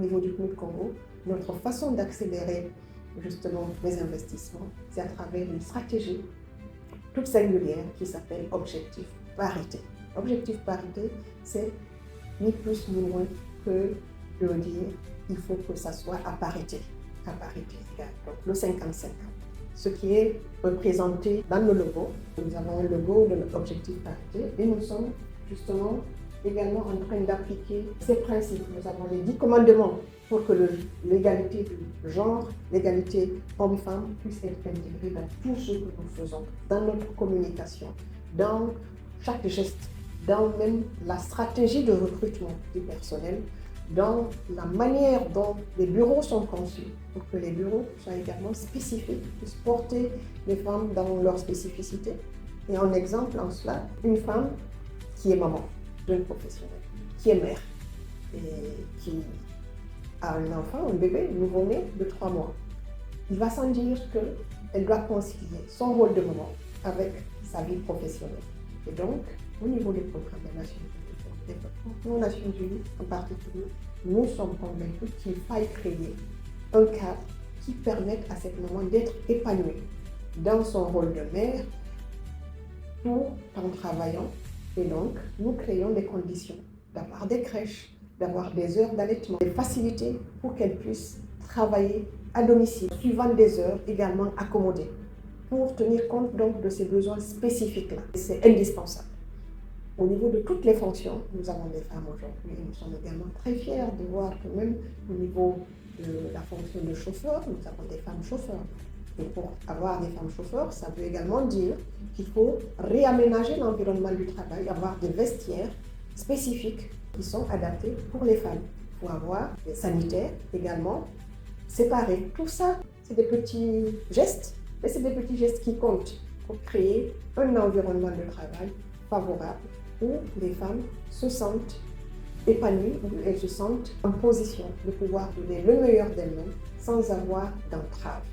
niveau du PNUD Congo, notre façon d'accélérer justement les investissements, c'est à travers une stratégie toute singulière qui s'appelle Objectif Parité. Objectif Parité, c'est ni plus ni moins que de dire il faut que ça soit à parité égale. Donc le 50-50. Ce qui est représenté dans le logo. Nous avons le logo de l'Objectif Parité et nous sommes justement également en train d'appliquer ces principes. Nous avons les 10 commandements pour que l'égalité du genre, l'égalité homme-femme puisse être intégrée dans tout ce que nous faisons, dans notre communication, dans chaque geste, dans même la stratégie de recrutement du personnel, dans la manière dont les bureaux sont conçus, pour que les bureaux soient également spécifiques, puissent porter les femmes dans leur spécificité. Et en exemple en cela, une femme qui est maman, jeune professionnelle, qui est mère et qui a un enfant, un bébé nouveau-né de 3 mois. Il va sans dire qu'elle doit concilier son rôle de maman avec sa vie professionnelle. Et donc, au niveau des programmes des Nations Unies, aux Nations Unies en particulier, nous sommes convaincus qu'il faille créer un cadre qui permette à cette maman d'être épanouie dans son rôle de mère tout en travaillant. Et donc, nous créons des conditions d'avoir des crèches, d'avoir des heures d'allaitement, des facilités pour qu'elle puisse travailler à domicile, suivant des heures également accommodées, pour tenir compte donc de ces besoins spécifiques-là. C'est indispensable. Au niveau de toutes les fonctions, nous avons des femmes aujourd'hui et nous sommes également très fiers de voir que même au niveau de la fonction de chauffeur, nous avons des femmes chauffeurs. Et pour avoir des femmes chauffeurs, ça veut également dire qu'il faut réaménager l'environnement du travail, avoir des vestiaires spécifiques qui sont adaptés pour les femmes. Il faut avoir des sanitaires également séparés. Tout ça, c'est des petits gestes, mais c'est des petits gestes qui comptent pour créer un environnement de travail favorable où les femmes se sentent épanouies, où elles se sentent en position de pouvoir donner le meilleur d'elles-mêmes sans avoir d'entrave.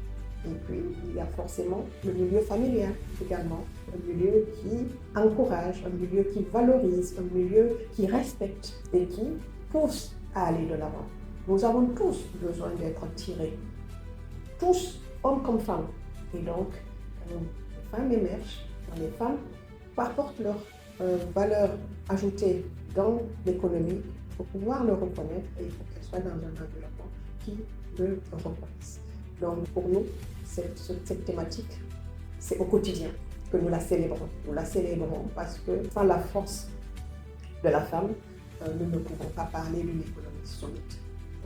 Et puis, il y a forcément le milieu familial également, un milieu qui encourage, un milieu qui valorise, un milieu qui respecte et qui pousse à aller de l'avant. Nous avons tous besoin d'être tirés, tous, hommes comme femmes. Et donc, quand les femmes émergent, quand les femmes apportent leur valeur ajoutée dans l'économie, il faut pouvoir le reconnaître et il faut qu'elles soient dans un environnement qui le reconnaisse. Donc pour nous, cette thématique, c'est au quotidien que nous la célébrons. Nous la célébrons parce que sans la force de la femme, nous ne pouvons pas parler d'une économie solide.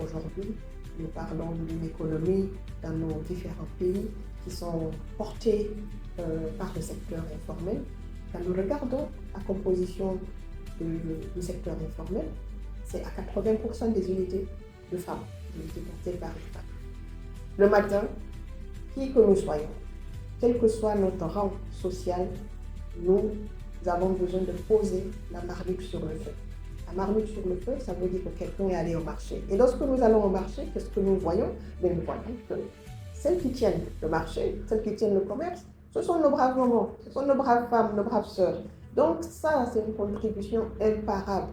Aujourd'hui, nous parlons d'une économie dans nos différents pays qui sont portés par le secteur informel. Quand nous regardons la composition du secteur informel, c'est à 80% des unités de femmes, unités portées par les femmes. Le matin, qui que nous soyons, quel que soit notre rang social, nous avons besoin de poser la marmite sur le feu. La marmite sur le feu, ça veut dire que quelqu'un est allé au marché. Et lorsque nous allons au marché, qu'est-ce que nous voyons? Nous voyons que celles qui tiennent le marché, celles qui tiennent le commerce, ce sont nos braves mamans, ce sont nos braves femmes, nos braves sœurs. Donc ça, c'est une contribution imparable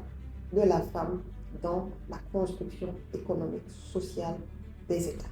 de la femme dans la construction économique, sociale des États.